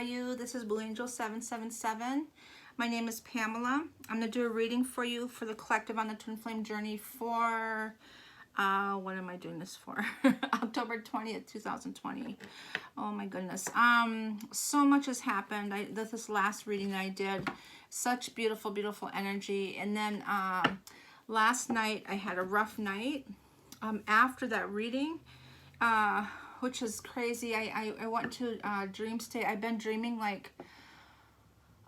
are you? This is Blue Angel 777. My name is Pamela. I'm going to do a reading for you for the collective on the Twin Flame journey for, what am I doing this for? October 20th, 2020. Oh my goodness. So much has happened. This last reading I did, such beautiful, beautiful energy. And then last night I had a rough night. After that reading, which is crazy. I went to dream state. I've been dreaming like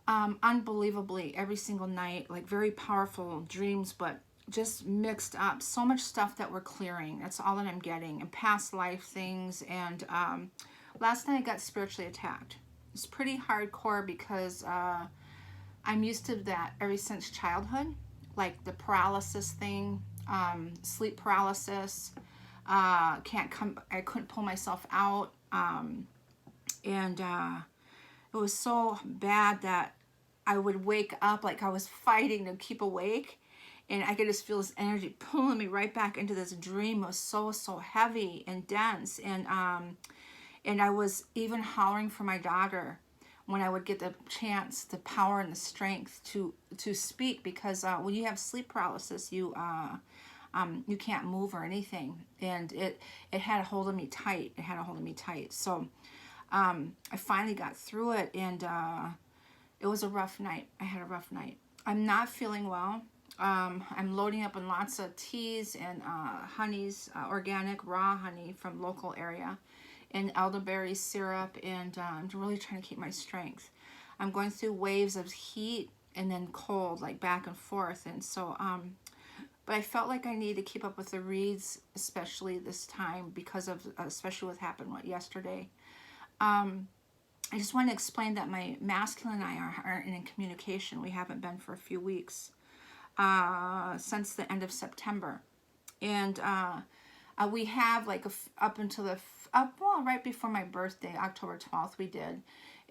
unbelievably every single night, like very powerful dreams, but just mixed up. So much stuff that we're clearing. That's all that I'm getting, and past life things. And last night I got spiritually attacked. It's pretty hardcore because I'm used to that ever since childhood, like the paralysis thing, sleep paralysis. I couldn't pull myself out, and it was so bad that I would wake up like I was fighting to keep awake, and I could just feel this energy pulling me right back into this dream. It was so heavy and dense, and I was even hollering for my daughter when I would get the chance, the power and the strength to speak, because when you have sleep paralysis, you can't move or anything, and it had a hold of me tight. It had a hold of me tight. So I finally got through it, and it was a rough night. I had a rough night. I'm not feeling well. I'm loading up on lots of teas and honeys, organic raw honey from local area, and elderberry syrup, and I'm really trying to keep my strength. I'm going through waves of heat and then cold, like back and forth, and so but I felt like I needed to keep up with the reads, especially this time, because of especially what happened yesterday. I just want to explain that my masculine and I aren't in communication. We haven't been for a few weeks, since the end of September. And we have like up until right before my birthday, October 12th, we did.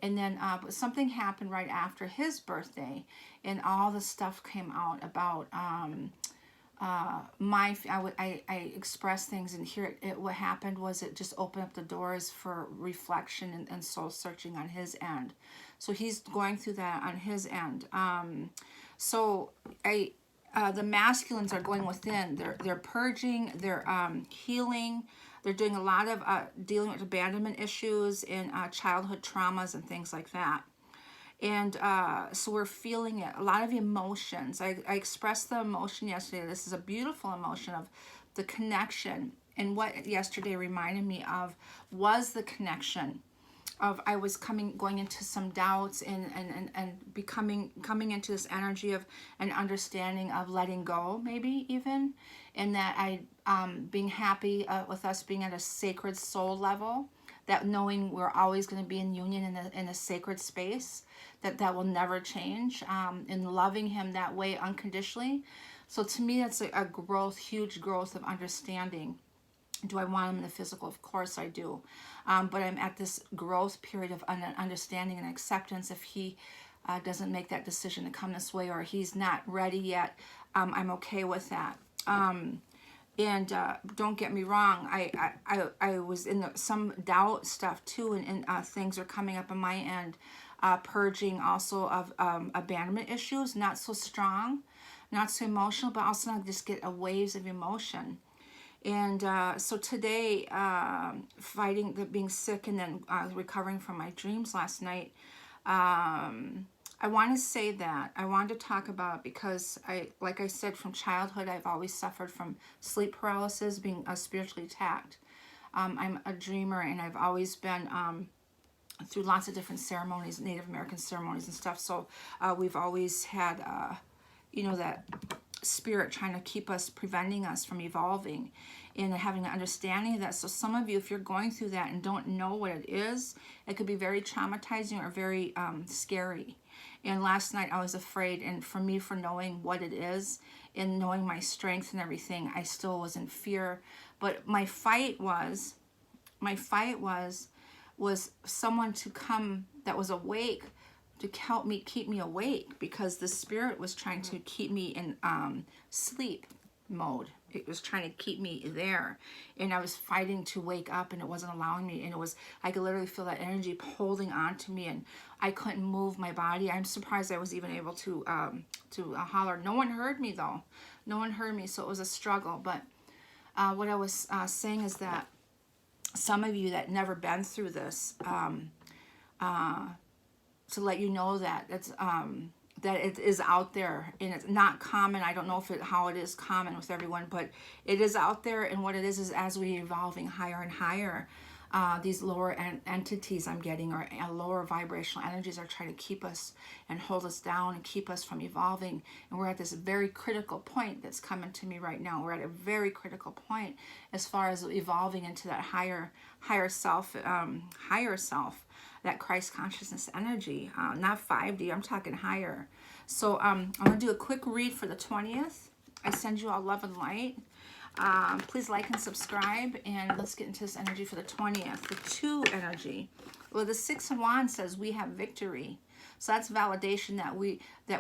And then but something happened right after his birthday, and all the stuff came out about I expressed things, and here what happened was it just opened up the doors for reflection and soul searching on his end. So he's going through that on his end. The masculines are going within. They're purging. They're healing. They're doing a lot of dealing with abandonment issues and childhood traumas and things like that. And so we're feeling it, a lot of emotions. I expressed the emotion yesterday. This is a beautiful emotion of the connection. And what yesterday reminded me of was the connection of I was going into some doubts and coming into this energy of an understanding of letting go, maybe even, and that being happy with us being at a sacred soul level, that knowing we're always going to be in union in a sacred space, that will never change, and loving him that way unconditionally. So to me, that's a growth, huge growth of understanding. Do I want him in the physical? Of course I do. But I'm at this growth period of understanding and acceptance. If he doesn't make that decision to come this way, or he's not ready yet, I'm okay with that. And don't get me wrong, I was in some doubt stuff too, and things are coming up on my end, purging also of abandonment issues, not so strong, not so emotional, but also I just get waves of emotion. And so today, being sick and then recovering from my dreams last night, I want to say that. I wanted to talk about it because like I said, from childhood, I've always suffered from sleep paralysis, being spiritually attacked. I'm a dreamer, and I've always been through lots of different ceremonies, Native American ceremonies and stuff. So we've always had, that spirit trying to keep us, preventing us from evolving and having an understanding of that. So some of you, if you're going through that and don't know what it is, it could be very traumatizing or very scary. And last night I was afraid, and for me, for knowing what it is and knowing my strength and everything, I still was in fear. But my fight was someone to come that was awake to help me, keep me awake, because the spirit was trying to keep me in sleep mode, It was trying to keep me there, and I was fighting to wake up, and it wasn't allowing me. And it was, I could literally feel that energy holding on to me, and I couldn't move my body. I'm surprised I was even able to holler. No one heard me though. No one heard me, so it was a struggle. But what I was saying is that some of you that never been through this, to let you know that it's that it is out there, and it's not common. I don't know how it is common with everyone, but it is out there. And what it is as we evolving higher and higher, these lower entities I'm getting, or lower vibrational energies, are trying to keep us and hold us down and keep us from evolving. And we're at this very critical point that's coming to me right now. We're at a very critical point as far as evolving into that higher self, that Christ consciousness energy, not 5D, I'm talking higher. So I'm going to do a quick read for the 20th. I send you all love and light. Please like and subscribe, and let's get into this energy for the 20th. The 2 energy. Well, the 6 of Wands says we have victory. So that's validation that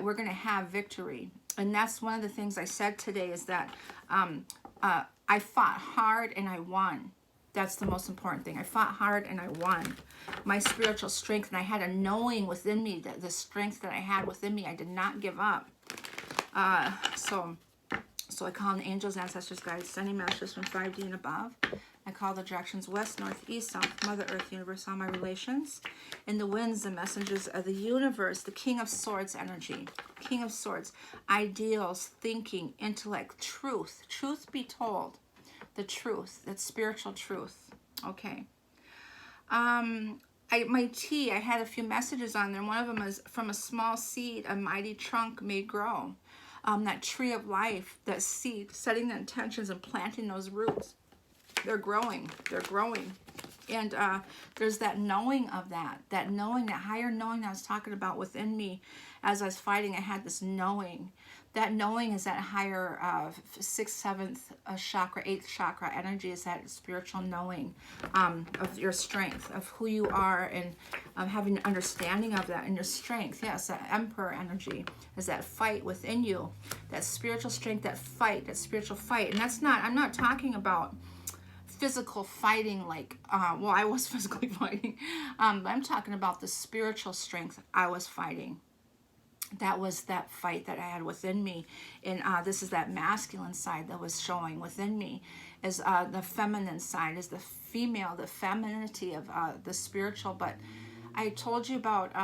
we're going to have victory. And that's one of the things I said today, is that I fought hard and I won. That's the most important thing. I fought hard and I won. My spiritual strength, and I had a knowing within me, that the strength that I had within me, I did not give up. So I call on the angels, ancestors, guides, sending masters from 5D and above. I call the directions west, north, east, south, Mother Earth, universe, all my relations. In the winds, the messengers of the universe, the King of Swords energy. King of Swords, ideals, thinking, intellect, truth. Truth be told. The truth, that spiritual truth. Okay. My tea, I had a few messages on there. One of them is, from a small seed, a mighty trunk may grow. That tree of life, that seed, setting the intentions and planting those roots. They're growing. They're growing. And there's that knowing of that knowing, that higher knowing that I was talking about within me. As I was fighting, I had this knowing. That knowing is that higher 6th, 7th chakra, 8th chakra energy, is that spiritual knowing of your strength, of who you are, and having an understanding of that and your strength. Yes, that Emperor energy is that fight within you, that spiritual strength, that fight, that spiritual fight. And that's not, I'm not talking about physical fighting like, well, I was physically fighting, but I'm talking about the spiritual strength I was fighting. That was that fight that I had within me. And this is that masculine side that was showing within me. Is the feminine side, is the female, the femininity of the spiritual. But I told you about,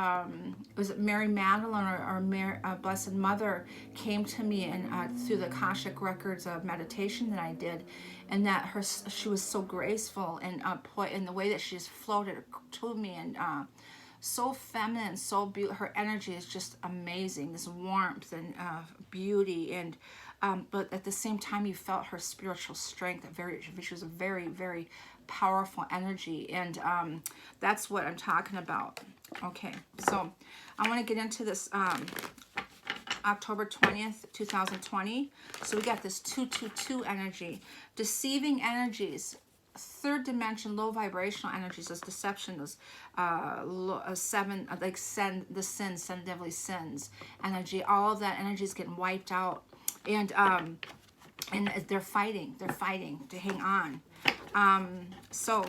was it Mary Magdalene or Mary, Blessed Mother came to me, and through the Akashic records of meditation that I did, and that she was so graceful and in the way that she just floated to me, and so feminine, so beautiful. Her energy is just amazing. This warmth and beauty, and but at the same time, you felt her spiritual strength. She was a very, very powerful energy, and that's what I'm talking about. Okay, so I want to get into this October 20th, 2020. So we got this 222 energy, deceiving energies. 3rd dimension, low vibrational energies, those deception, those 7, like the sins, 7 deadly sins energy. All of that energy is getting wiped out, and they're fighting to hang on. So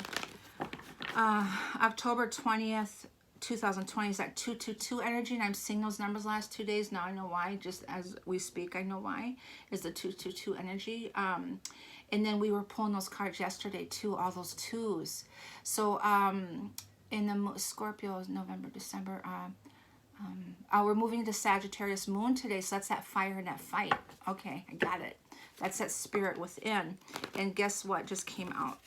October 20th, 2020 is that 222 energy, and I'm seeing those numbers the last 2 days. Now I know why. Just as we speak, I know why. Is the 222 energy. And then we were pulling those cards yesterday too, all those 2s. So in the Scorpio, November, December, we're moving into Sagittarius moon today. So that's that fire and that fight. Okay, I got it. That's that spirit within. And guess what just came out?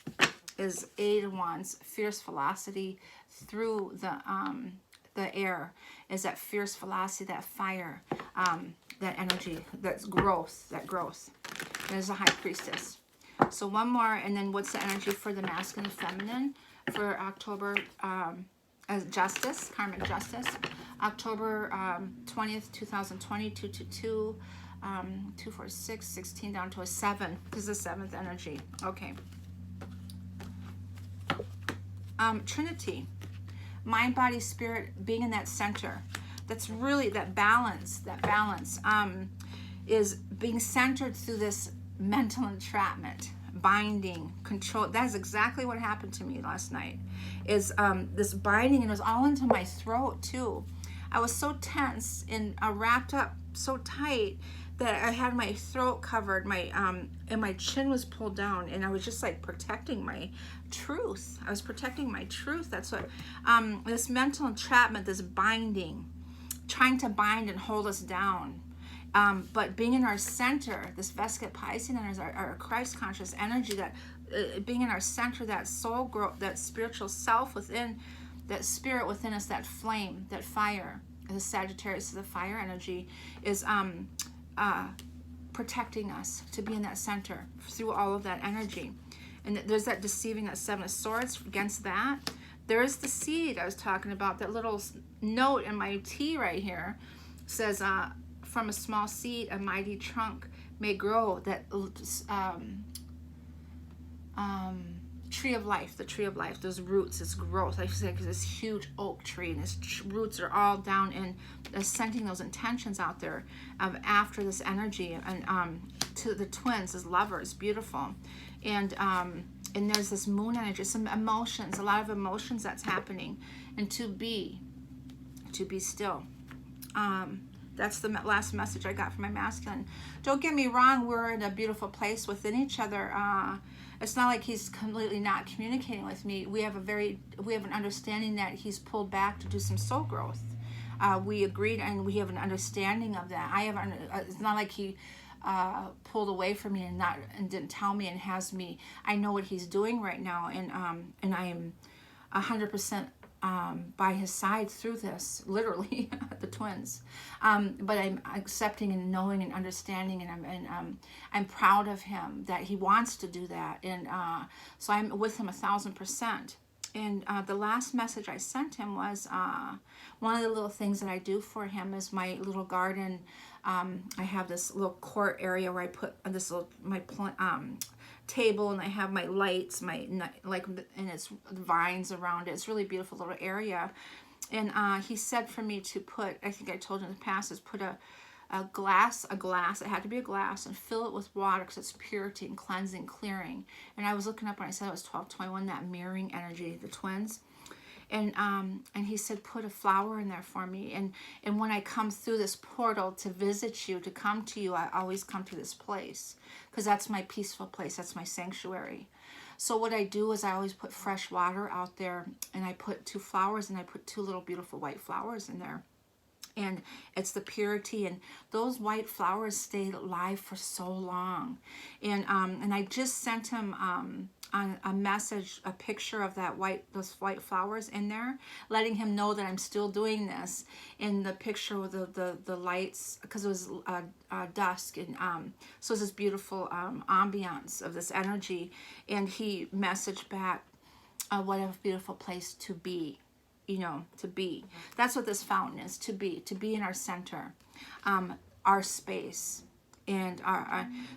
Is 8 of Wands, fierce velocity through the air. Is that fierce velocity, that fire, that energy, that's growth, There's a High Priestess. So one more, and then what's the energy for the masculine and feminine for October, as justice, karmic justice, October 20th, 2020, 222, 246, 16 down to a 7. This is the 7th energy. Okay. Trinity, mind, body, spirit, being in that center. That's really that balance, is being centered through this mental entrapment, binding, control. That's exactly what happened to me last night, is this binding, and it was all into my throat too. I was so tense and wrapped up so tight that I had my throat covered, and my chin was pulled down, and I was just like protecting my truth. I was protecting my truth. That's what this mental entrapment, this binding, trying to bind and hold us down. But being in our center, this Vesica Piscean energy, our Christ conscious energy, that being in our center, that soul growth, that spiritual self within, that spirit within us, that flame, that fire, the Sagittarius, the fire energy, is protecting us to be in that center through all of that energy. And there's that deceiving, that Seven of Swords against that. There's the seed I was talking about, that little note in my tea right here says, from a small seed, a mighty trunk may grow. That tree of life, the tree of life, those roots, this growth. I say, because this huge oak tree, and its roots are all down in sending those intentions out there after this energy, and to the twins as lovers, beautiful. And there's this moon energy, some emotions, a lot of emotions that's happening, and to be still. That's the last message I got from my masculine. Don't get me wrong, we're in a beautiful place within each other. It's not like he's completely not communicating with me. We have an understanding that he's pulled back to do some soul growth. We agreed, and we have an understanding of that. It's not like he pulled away from me and didn't tell me and has me. I know what he's doing right now, and I am 100% by his side through this, literally, the twins. But I'm accepting and knowing and understanding, and I'm proud of him that he wants to do that, and so I'm with him 1,000%. And the last message I sent him was one of the little things that I do for him is my little garden. I have this little court area where I put this little table, and I have my lights, and it's vines around it. It's really beautiful little area. And he said for me to put, I think I told you in the past, is put a glass, it had to be a glass, and fill it with water, because it's purity and cleansing, clearing. And I was looking up when I said it was 1221, that mirroring energy, the twins. And he said, put a flower in there for me. And when I come through this portal to visit you, to come to you, I always come to this place, because that's my peaceful place. That's my sanctuary. So what I do is I always put fresh water out there, and I put 2 flowers, and I put 2 little beautiful white flowers in there. And it's the purity, and those white flowers stay alive for so long. And I just sent him on a message, a picture of those white flowers in there, letting him know that I'm still doing this. In the picture with the lights, because it was dusk, and so it's this beautiful ambiance of this energy. And he messaged back, what a beautiful place to be. To be. That's what this fountain is, to be in our center, our space. And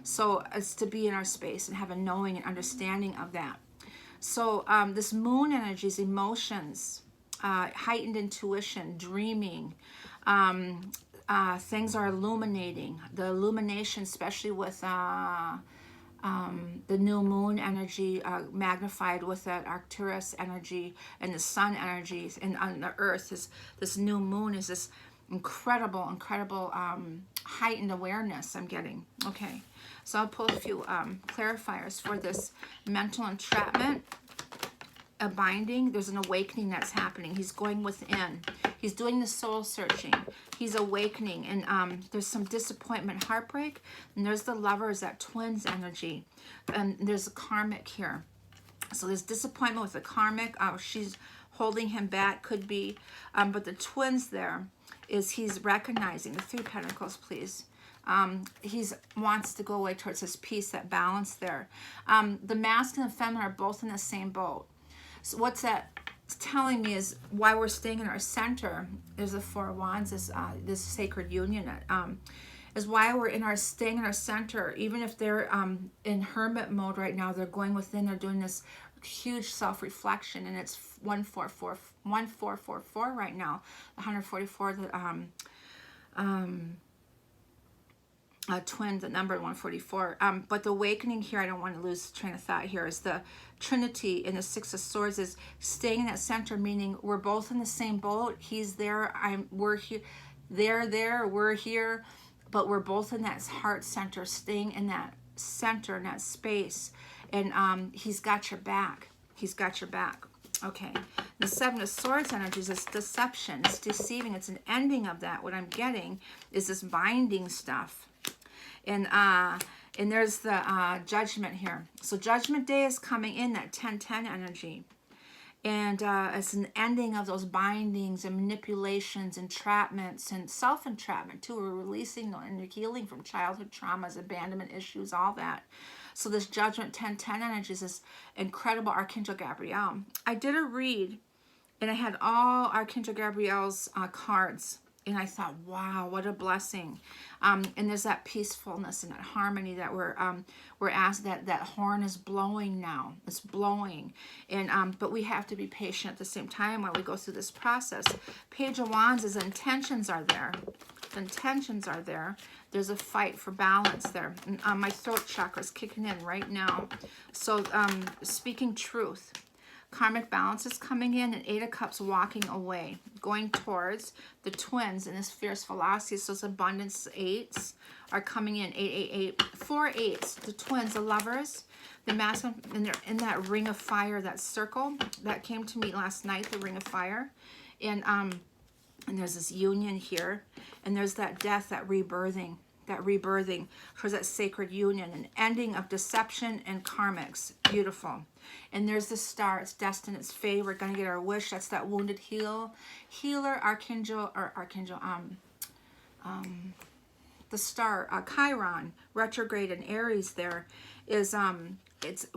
so it's to be in our space and have a knowing and understanding of that. So this moon energy is emotions, heightened intuition, dreaming. Things are illuminating. The illumination, especially with the new moon energy magnified with that Arcturus energy and the sun energies, and on the earth, this new moon is this incredible heightened awareness I'm getting. Okay, so I'll pull a few clarifiers for this mental entrapment, a binding. There's an awakening that's happening. He's going within. He's doing the soul searching. He's awakening, and there's some disappointment, heartbreak, and there's the lovers, that twins energy, and there's a karmic here. So there's disappointment with the karmic. She's holding him back, could be, but the twins there is he's recognizing the 3 pentacles, please. He wants to go away towards this peace, that balance there. The masculine and feminine are both in the same boat. So what's that telling me is why we're staying in our center. There's the 4 of Wands, this sacred union, is why we're staying in our center. Even if they're in hermit mode right now, they're going within, they're doing this huge self-reflection, and it's 1444 right now, 144, twins at number 144. But the awakening here, I don't want to lose train of thought here, is the Trinity in the Six of Swords is staying in that center, meaning we're both in the same boat. He's there, we're here, they're there, we're here, but we're both in that heart center, staying in that center, in that space. And he's got your back. He's got your back. Okay. The Seven of Swords energies is deception. It's deceiving. It's an ending of that. What I'm getting is this binding stuff. And there's the Judgment here. So Judgment Day is coming in, that 10-10 energy. And it's an ending of those bindings and manipulations, entrapments, and self-entrapment too. We're releasing and healing from childhood traumas, abandonment issues, all that. So this Judgment 10-10 energy is this incredible Archangel Gabriel. I did a read, and I had all Archangel Gabriel's cards. And I thought, wow, what a blessing. And there's that peacefulness and that harmony that we're asked, that horn is blowing now. It's blowing. And but we have to be patient at the same time while we go through this process. Page of Wands is intentions are there. The intentions are there. There's a fight for balance there. And, my throat chakra is kicking in right now. So speaking truth. Karmic balance is coming in, and Eight of Cups walking away, going towards the twins in this fierce velocity. So those abundance eights are coming in. 888, 4 eights, the twins, the lovers, the masculine, and they're in that ring of fire, that circle that came to me last night, the ring of fire. And there's this union here, and there's that death, that rebirthing towards that sacred union, an ending of deception and karmics. Beautiful. And there's the star. It's destined. It's fate. We're going to get our wish. That's that wounded healer, archangel, the star, Chiron, retrograde in Aries. There is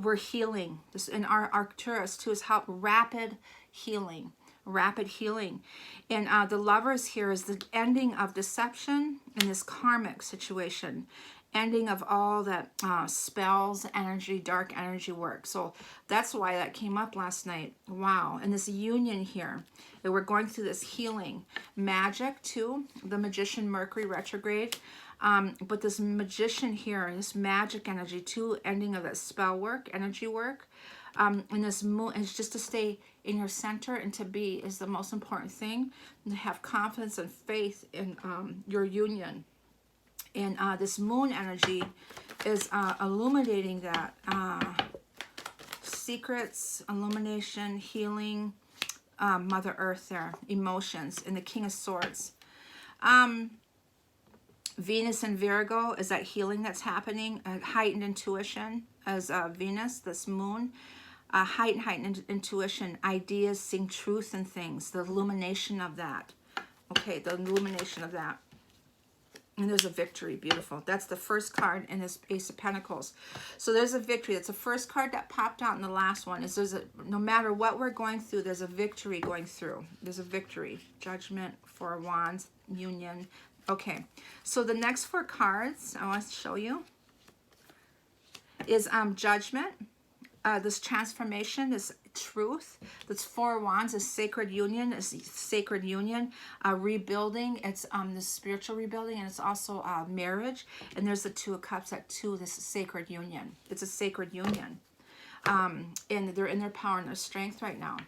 we're healing. This in our Arcturus too is help rapid healing. And the lovers here is the ending of deception in this karmic situation, ending of all that spells, energy, dark energy work. So that's why that came up last night. Wow. And this union here, that we're going through this healing. Magic too, the magician Mercury retrograde. But this magician here, this magic energy too, ending of that spell work, energy work. And this moon is just to stay in your center, and to be is the most important thing. And to have confidence and faith in your union. And this moon energy is illuminating that. Secrets, illumination, healing, Mother Earth there, emotions, and the King of Swords. Venus and Virgo is that healing that's happening, heightened intuition as Venus, this moon. Heightened intuition, ideas, seeing truth in things, the illumination of that. Okay, the illumination of that. And there's a victory, beautiful. That's the first card in this Ace of Pentacles. So there's a victory. That's the first card that popped out in the last one. Is no matter what we're going through, there's a victory going through. There's a victory. Judgment, Four of Wands, union. Okay, so the next 4 cards I want to show you is Judgment. This transformation, this truth, this 4 of Wands, this sacred union, rebuilding. It's the spiritual rebuilding, and it's also marriage. And there's the 2 of Cups at 2, this sacred union. It's a sacred union. And they're in their power and their strength right now.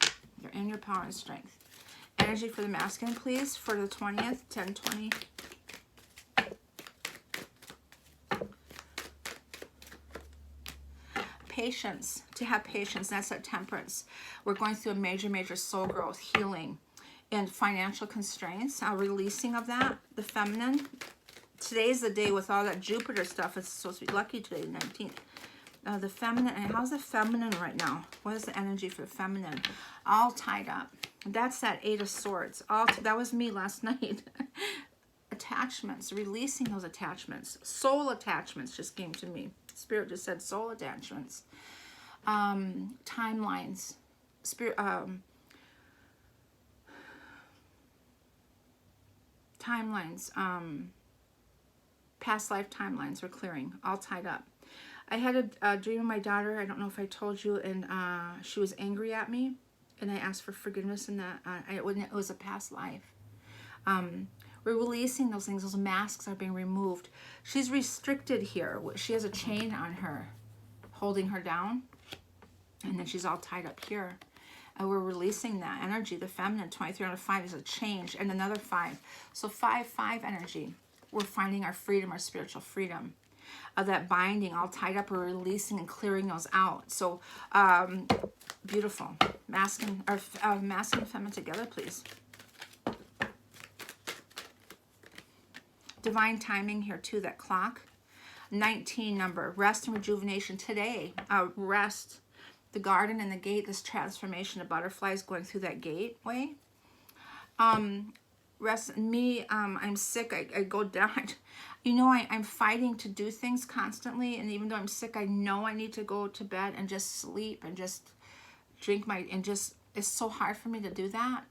They're in your power and strength. Energy for the masculine, please, for the 20th, 10-20. Patience, to have patience, that's that Temperance. We're going through a major soul growth, healing, and financial constraints, releasing of that. The feminine, today's the day with all that Jupiter stuff. It's supposed to be lucky today, the 19th. The feminine, and how's the feminine right now? What is the energy for the feminine? All tied up. That's that 8 of Swords. That was me last night. Attachments, releasing those attachments. Soul attachments just came to me. Spirit just said soul attachments. Timelines. Spirit, timelines. Past life timelines were clearing. All tied up. I had a dream of my daughter. I don't know if I told you. And she was angry at me. And I asked for forgiveness in that. It was a past life. We're releasing those things. Those masks are being removed. She's restricted here. She has a chain on her, holding her down. And then she's all tied up here. And we're releasing that energy. The feminine, 23 out of 5 is a change. And another 5. So 5-5 energy. We're finding our freedom, our spiritual freedom. That binding, all tied up, we're releasing and clearing those out. So beautiful. Masculine and feminine together, please. Divine timing here too, that clock. 19 number, rest and rejuvenation today. Rest, the garden and the gate, this transformation of butterflies going through that gateway. Rest, me, I'm sick, I go down. You know, I'm fighting to do things constantly, and even though I'm sick, I know I need to go to bed and just sleep and just drink it's so hard for me to do that.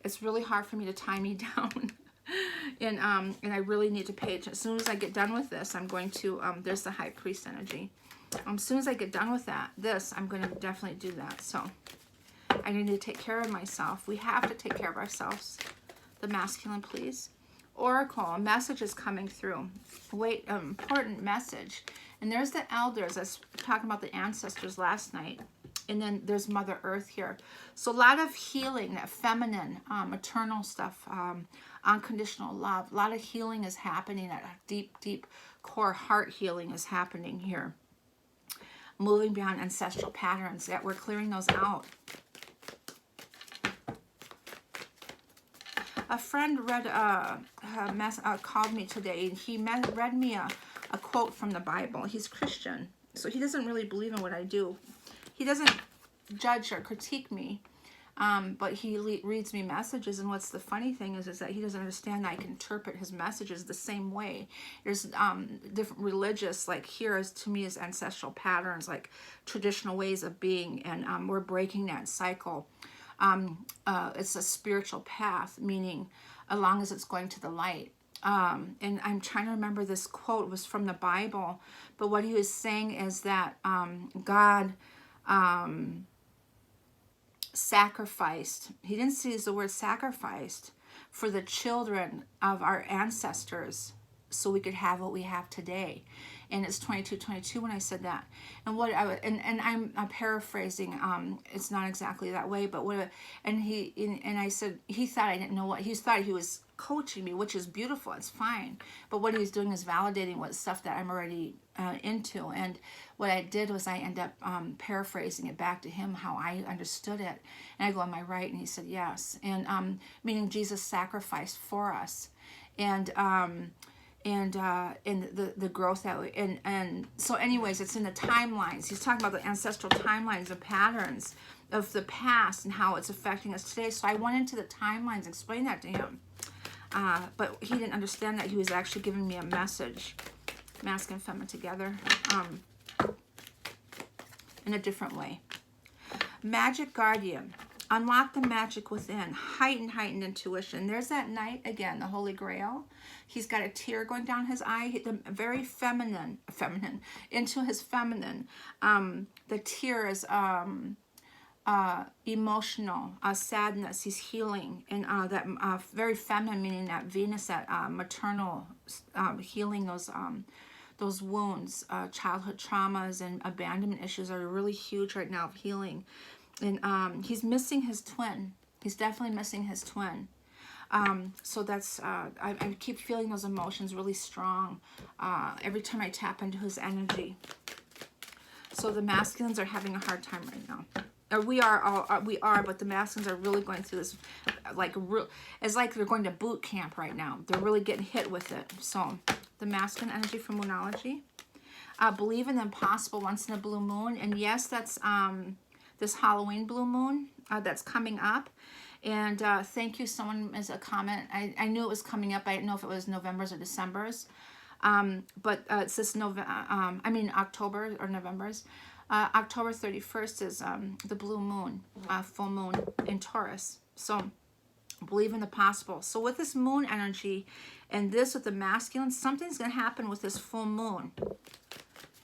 It's really hard for me to tie me down. And I really need to pay attention. As soon as I get done with this, I'm going to, there's the high priest energy. As soon as I get done with I'm going to definitely do that. So I need to take care of myself. We have to take care of ourselves. The masculine, please. Oracle, a message is coming through. Wait, important message. And there's the elders. I was talking about the ancestors last night. And then there's Mother Earth here. So a lot of healing, that feminine, maternal stuff, unconditional love. A lot of healing is happening. That deep, deep core heart healing is happening here. Moving beyond ancestral patterns. That we're clearing those out. A friend called me today, and he read me a quote from the Bible. He's Christian, so he doesn't really believe in what I do. He doesn't judge or critique me, but he reads me messages, and what's the funny thing is that he doesn't understand that I can interpret his messages the same way. There's different religious, like here is to me is ancestral patterns, like traditional ways of being, and we're breaking that cycle. It's a spiritual path, meaning as long as it's going to the light. And I'm trying to remember, this quote was from the Bible, but what he was saying is that God sacrificed, he didn't use the word sacrificed, for the children of our ancestors so we could have what we have today. And it's 22:22 when I said that. And what I'm paraphrasing, it's not exactly that way, but I said, he thought I didn't know what, he thought he was coaching me, which is beautiful, it's fine. But what he was doing is validating what stuff that I'm already into. And what I did was I end up paraphrasing it back to him, how I understood it. And I go, am I right? And he said, yes. And meaning Jesus sacrificed for us. And the growth that way, and so anyways, it's in the timelines. He's talking about the ancestral timelines, the patterns of the past and how it's affecting us today. So I went into the timelines, explained that to him, but he didn't understand that he was actually giving me a message, masculine and feminine together, in a different way. Magic guardian. Unlock the magic within. Heightened intuition. There's that knight again, the Holy Grail. He's got a tear going down his eye. The very feminine, into his feminine. The tear is emotional, sadness. He's healing. And that very feminine, meaning that Venus, that maternal, healing those wounds. Childhood traumas and abandonment issues are really huge right now of healing. And he's missing his twin. He's definitely missing his twin. So that's, I keep feeling those emotions really strong every time I tap into his energy. So the masculines are having a hard time right now. We are, but the masculines are really going through this, it's like they're going to boot camp right now. They're really getting hit with it. So the masculine energy from Moonology. Believe in the impossible once in a blue moon. And yes, that's this Halloween blue moon that's coming up. And thank you, someone as a comment. I knew it was coming up. I didn't know if it was November's or December's. But it's this October or November's. October 31st is the blue moon, full moon in Taurus. So believe in the possible. So with this moon energy and this with the masculine, something's going to happen with this full moon.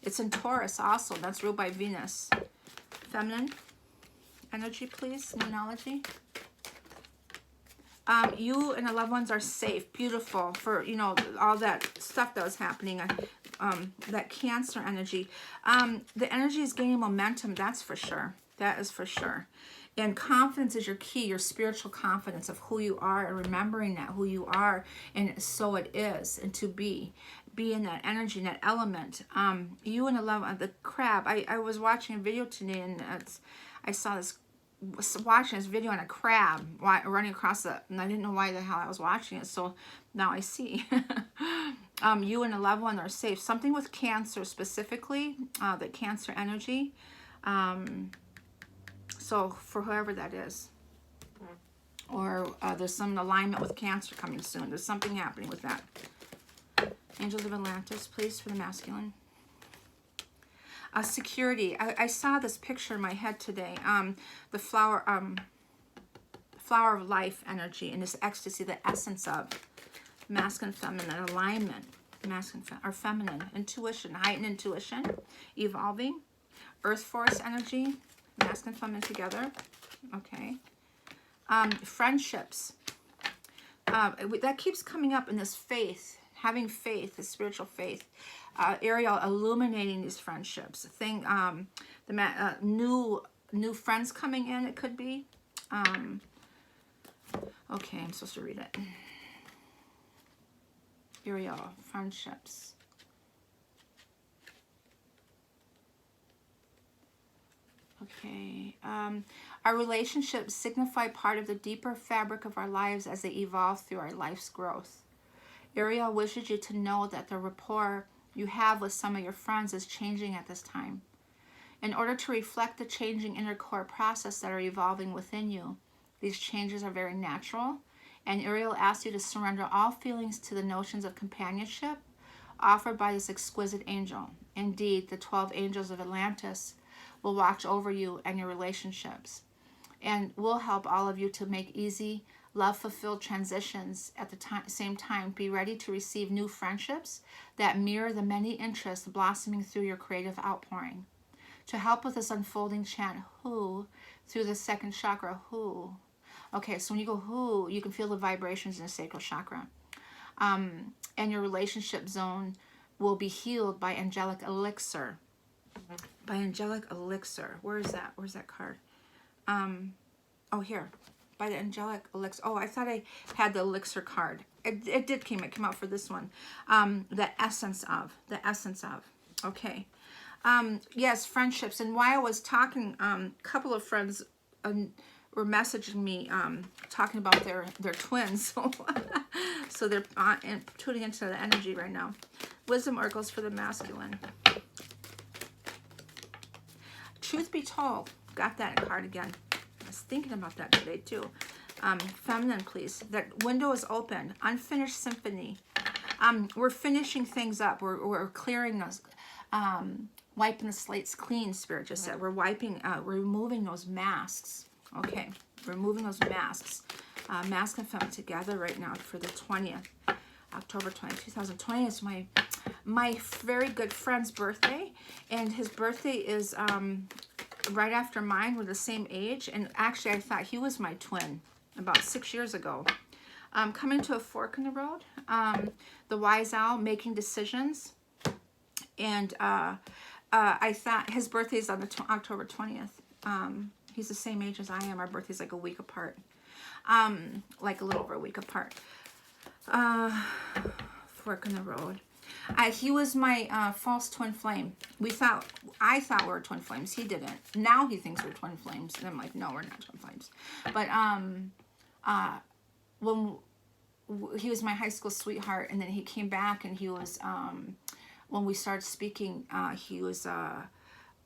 It's in Taurus also. That's ruled by Venus. Feminine energy, please. Moonology. You and the loved ones are safe, beautiful, for, you know, all that stuff that was happening, that Cancer energy. The energy is gaining momentum, that's for sure. That is for sure. And confidence is your key, your spiritual confidence of who you are, and remembering that who you are, and so it is, and to be in that energy, in that element. You and the love, the crab. I was watching a video today, and I saw this, watching this video on a crab running across and I didn't know why the hell I was watching it, so now I see. You and a loved one are safe. Something with Cancer specifically, the Cancer energy. So for whoever that is, or there's some alignment with Cancer coming soon. There's something happening with that. Angels of Atlantis, please, for the masculine. Security. I saw this picture in my head today. The flower of life energy, and this ecstasy, the essence of masculine, feminine alignment, masculine or feminine intuition, heightened intuition, evolving, earth force energy, masculine, feminine together. Okay. Friendships. That keeps coming up in this faith, having faith, the spiritual faith. Ariel illuminating these friendships. New friends coming in, it could be. Okay, I'm supposed to read it. Ariel, friendships. Okay. Our relationships signify part of the deeper fabric of our lives as they evolve through our life's growth. Ariel wishes you to know that the rapport you have with some of your friends is changing at this time. In order to reflect the changing inner core process that are evolving within you, these changes are very natural, and Ariel asks you to surrender all feelings to the notions of companionship offered by this exquisite angel. Indeed, the 12 angels of Atlantis will watch over you and your relationships, and will help all of you to make easy, love-fulfilled transitions. At the same time, be ready to receive new friendships that mirror the many interests blossoming through your creative outpouring. To help with this unfolding chant, who, through the second chakra, who. Okay, so when you go who, you can feel the vibrations in the sacral chakra. And your relationship zone will be healed by angelic elixir. By angelic elixir. Where is that? Where's that card? Oh, here. By the angelic elixir. Oh, I thought I had the elixir card. It did come. It came out for this one. The essence of. The essence of. Okay. Yes, friendships. And while I was talking, a couple of friends were messaging me, talking about their twins. So they're tuning into the energy right now. Wisdom oracles for the masculine. Truth be told. Got that card again. I was thinking about that today too. Feminine, please. That window is open. Unfinished symphony. We're finishing things up. We're clearing those, wiping the slates clean, Spirit just said. We're removing those masks. Okay, removing those masks. Mask and feminine together right now for the 20th. October 20th, 2020 is my very good friend's birthday, and his birthday is right after mine. We're the same age, and actually I thought he was my twin about 6 years ago. Coming to a fork in the road, the wise owl making decisions, and I thought his birthday is on the October 20th. He's the same age as I am. Our birthday's like a week apart, like a little over a week apart. Fork in the road. He was my false twin flame. I thought we were twin flames. He didn't. Now he thinks we're twin flames, and I'm like, no, we're not twin flames. But when he was my high school sweetheart, and then he came back, and he was when we started speaking, he was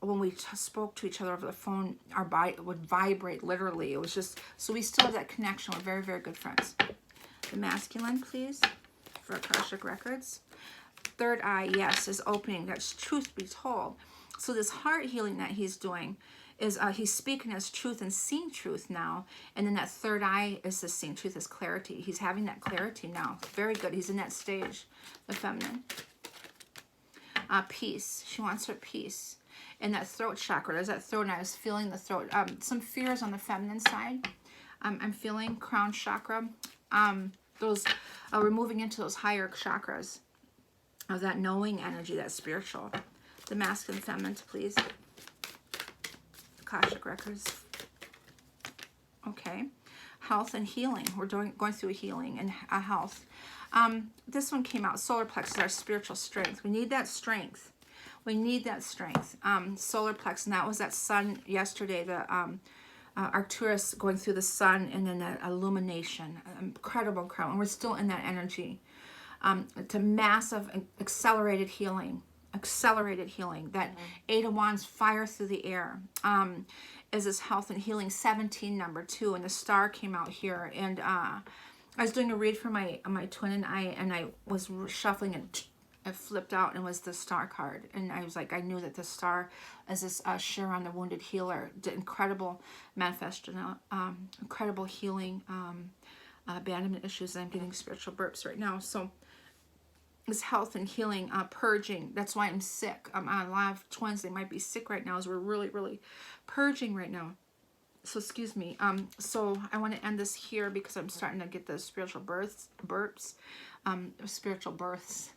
when we spoke to each other over the phone, our body would vibrate literally. It was just, so we still have that connection. We're very, very good friends. The masculine, please, for Akashic Records. Third eye, yes, is opening. That's truth be told. So this heart healing that he's doing is he's speaking as truth and seeing truth now. And then that third eye is the seeing truth as clarity. He's having that clarity now. Very good. He's in that stage. The feminine. Peace. She wants her peace. And that throat chakra. There's that throat, and I was feeling the throat. Some fears on the feminine side. I'm feeling crown chakra. Those we're moving into those higher chakras of that knowing energy, that spiritual. The masculine, feminine, please. Akashic records. Okay. Health and healing. We're going through a healing and a health. This one came out. Solar plexus, our spiritual strength. We need that strength. We need that strength. Solar plexus, and that was that sun yesterday. The Arcturus going through the sun, and then that illumination. Incredible, incredible. And we're still in that energy. It's a massive, accelerated healing. Accelerated healing. That Eight of Wands, fire through the air. Is this health and healing 17 number 2, and the star came out here, and I was doing a read for my twin and I was shuffling, and it flipped out and was the star card, and I was like, I knew that the star is this Chiron, the wounded healer, the incredible manifestation, incredible healing, abandonment issues, and I'm getting spiritual burps right now. So this health and healing, purging. That's why I'm sick. I'm on live twins. They might be sick right now as we're really, really purging right now. So excuse me. So I want to end this here because I'm starting to get the spiritual burps, spiritual births.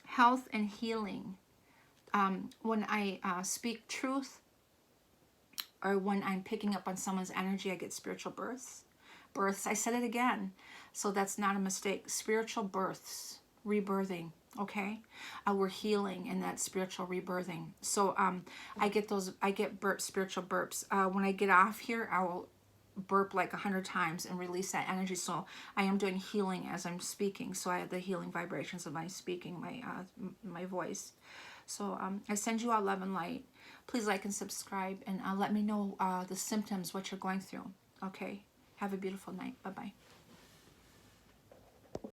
Health and healing. When I speak truth, or when I'm picking up on someone's energy, I get spiritual births. I said it again. So that's not a mistake. Spiritual births, rebirthing, okay? We're healing in that spiritual rebirthing. So I get burps, spiritual burps. When I get off here, I will burp like 100 times and release that energy. So I am doing healing as I'm speaking. So I have the healing vibrations of my speaking, my voice. So I send you all love and light. Please like and subscribe, and let me know the symptoms, what you're going through, okay? Have a beautiful night. Bye-bye.